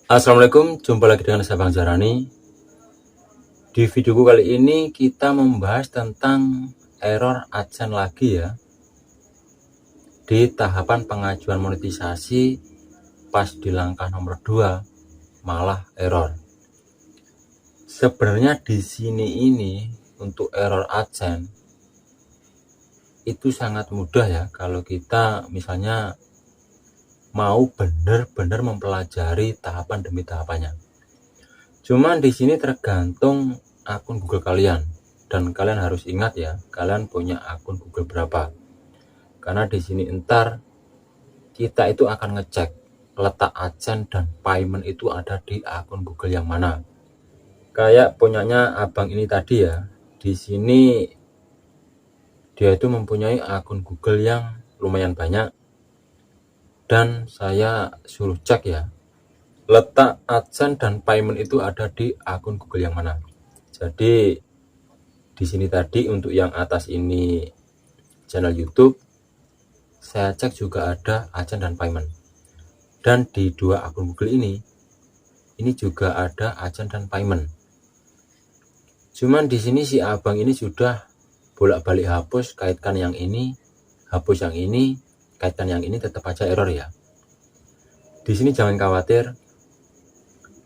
Assalamualaikum, jumpa lagi dengan saya Bang Jarani. Di videoku kali ini kita membahas tentang error AdSense lagi ya. Di tahapan pengajuan monetisasi pas di langkah nomor 2 malah error. Sebenarnya di sini ini untuk error AdSense itu sangat mudah ya kalau kita misalnya mau benar-benar mempelajari tahapan demi tahapannya. Cuman di sini tergantung akun Google kalian, dan kalian harus ingat ya, kalian punya akun Google berapa. Karena di sini entar kita itu akan ngecek letak AdSense dan payment itu ada di akun Google yang mana. Kayak punyanya abang ini tadi ya, di sini dia itu mempunyai akun Google yang lumayan banyak, dan saya suruh cek ya, letak AdSense dan payment itu ada di akun Google yang mana. Jadi di sini tadi untuk yang atas ini channel YouTube, saya cek juga ada AdSense dan payment. Dan di dua akun Google ini juga ada AdSense dan payment. Cuman di sini si abang ini sudah bolak-balik hapus, kaitkan yang ini, hapus yang ini, kaitkan yang ini, tetap aja error ya. Di sini jangan khawatir.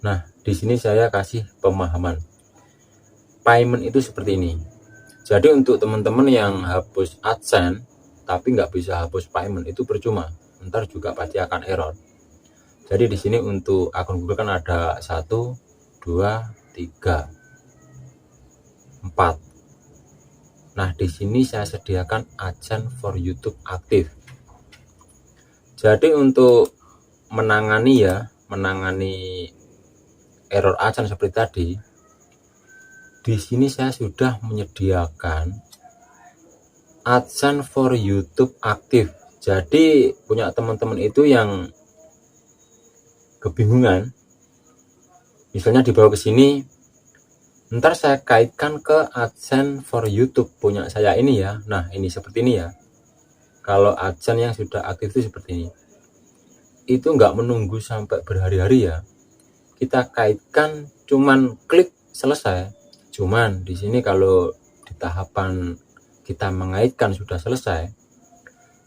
Nah, di sini saya kasih pemahaman. Payment itu seperti ini. Jadi untuk teman-teman yang hapus AdSense tapi nggak bisa hapus payment itu percuma, ntar juga pasti akan error. Jadi di sini untuk akun Google kan ada 1, 2, 3, 4. Nah di sini saya sediakan AdSense for YouTube aktif. Jadi untuk menangani error AdSense seperti tadi, di sini saya sudah menyediakan AdSense for YouTube aktif. Jadi punya teman-teman itu yang kebingungan, misalnya dibawa ke sini, ntar saya kaitkan ke AdSense for YouTube punya saya ini ya. Nah ini seperti ini ya. Kalau AdSense yang sudah aktif itu seperti ini. Itu nggak menunggu sampai berhari-hari ya. Kita kaitkan, cuman klik selesai. Cuman di sini kalau di tahapan kita mengaitkan sudah selesai,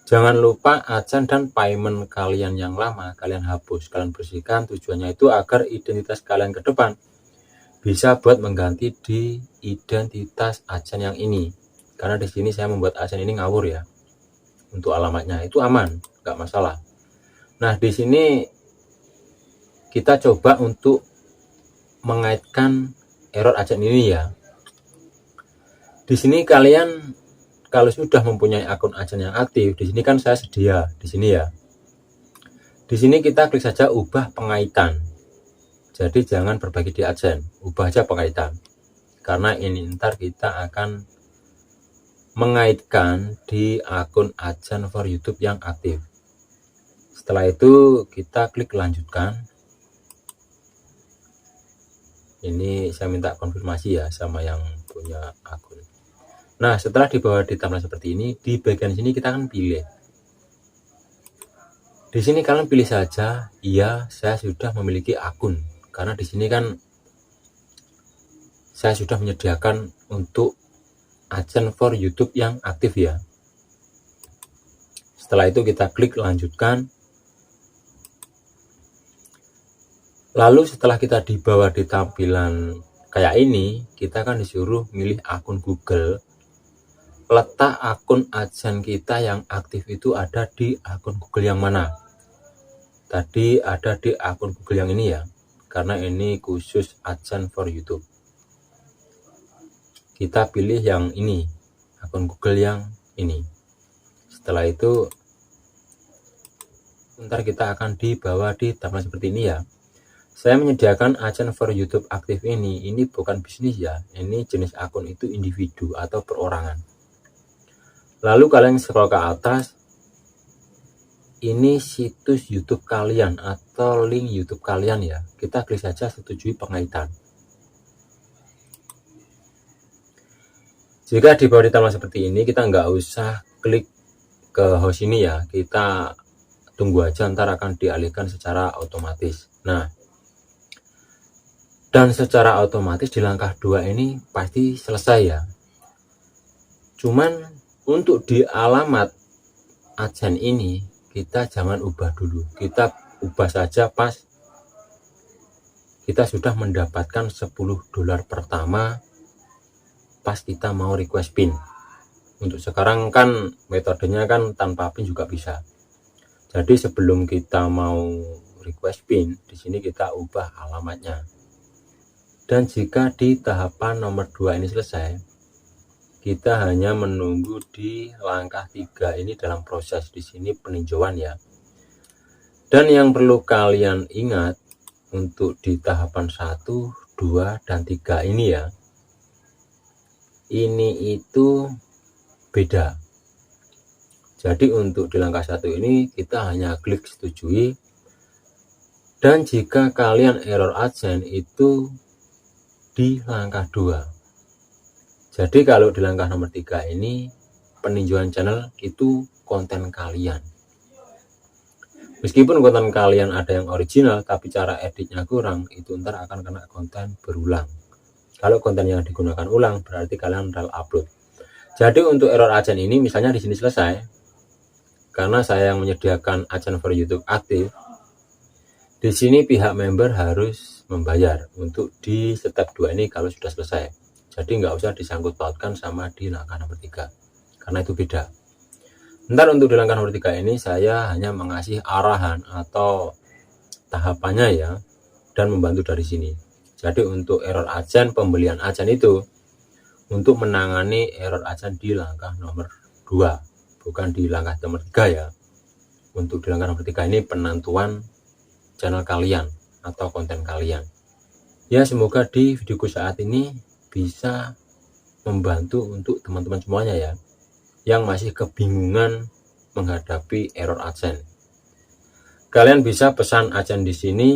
jangan lupa AdSense dan payment kalian yang lama kalian hapus, kalian bersihkan. Tujuannya itu agar identitas kalian ke depan bisa buat mengganti di identitas AdSense yang ini. Karena di sini saya membuat AdSense ini ngawur ya. Untuk alamatnya itu aman, nggak masalah. Nah di sini kita coba untuk mengaitkan error AdSense ini ya. Di sini kalian kalau sudah mempunyai akun AdSense yang aktif, di sini kan saya sedia di sini ya. Di sini kita klik saja ubah pengaitan. Jadi jangan berbagi di AdSense, ubah aja pengaitan. Karena ini ntar kita akan mengaitkan di akun AdSense for YouTube yang aktif. Setelah itu kita klik lanjutkan. Ini saya minta konfirmasi ya sama yang punya akun. Nah setelah dibawa di tampilan seperti ini, di bagian sini kita akan pilih. Di sini kalian pilih saja, iya saya sudah memiliki akun. Karena di sini kan saya sudah menyediakan untuk AdSense for YouTube yang aktif ya. Setelah itu kita klik lanjutkan. Lalu setelah kita dibawa di tampilan kayak ini, kita kan disuruh milih akun Google. Letak akun AdSense kita yang aktif itu ada di akun Google yang mana? Tadi ada di akun Google yang ini ya, karena ini khusus AdSense for YouTube. Kita pilih yang ini, akun Google yang ini. Setelah itu ntar kita akan dibawa di tampilan seperti ini ya. Saya menyediakan AdSense for YouTube aktif ini bukan bisnis ya, ini jenis akun itu individu atau perorangan. Lalu kalian scroll ke atas, ini situs YouTube kalian atau link YouTube kalian ya, kita klik saja setujui pengaitan. Jika di bawah di tampilan seperti ini, kita nggak usah klik ke host ini ya, kita tunggu aja, ntar akan dialihkan secara otomatis. Nah Dan secara otomatis di langkah 2 ini pasti selesai ya. Cuman untuk di alamat AdSense ini kita jangan ubah dulu, kita ubah saja pas kita sudah mendapatkan $10 pertama pas kita mau request pin. Untuk sekarang kan metodenya kan tanpa pin juga bisa. Jadi sebelum kita mau request pin, di sini kita ubah alamatnya. Dan jika di tahapan nomor 2 ini selesai, kita hanya menunggu di langkah 3 ini dalam proses di sini peninjauan ya. Dan yang perlu kalian ingat untuk di tahapan 1, 2, dan 3 ini ya, ini itu beda. Jadi untuk di langkah 1 ini kita hanya klik setujui. Dan jika kalian error AdSense itu di langkah 2. Jadi kalau di langkah nomor 3 ini peninjauan channel itu konten kalian. Meskipun konten kalian ada yang original tapi cara editnya kurang, itu ntar akan kena konten berulang. Kalau konten yang digunakan ulang berarti kalian rel upload. Jadi untuk error AdSense ini misalnya di sini selesai. Karena saya yang menyediakan AdSense for YouTube aktif. Di sini pihak member harus membayar untuk di step 2 ini kalau sudah selesai. Jadi nggak usah disangkut pautkan sama di langkah nomor 3. Karena itu beda. Ntar untuk di langkah nomor 3 ini saya hanya mengasih arahan atau tahapannya ya. Dan membantu dari sini. Jadi untuk error AdSense, pembelian AdSense itu untuk menangani error AdSense di langkah nomor 2. Bukan di langkah nomor 3 ya. Untuk di langkah nomor 3 ini penentuan channel kalian atau konten kalian. Ya semoga di videoku saat ini bisa membantu untuk teman-teman semuanya ya yang masih kebingungan menghadapi error AdSense. Kalian bisa pesan AdSense di sini.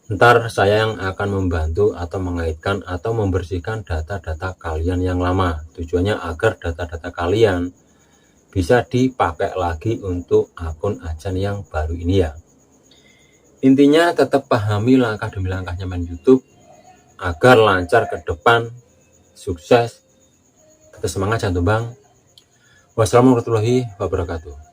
Ntar saya yang akan membantu atau mengaitkan atau membersihkan data-data kalian yang lama. Tujuannya agar data-data kalian bisa dipakai lagi untuk akun AdSense yang baru ini ya. Intinya tetap pahami langkah demi langkahnya main YouTube agar lancar ke depan, sukses, tetap semangat jangan tumbang. Wassalamualaikum warahmatullahi wabarakatuh.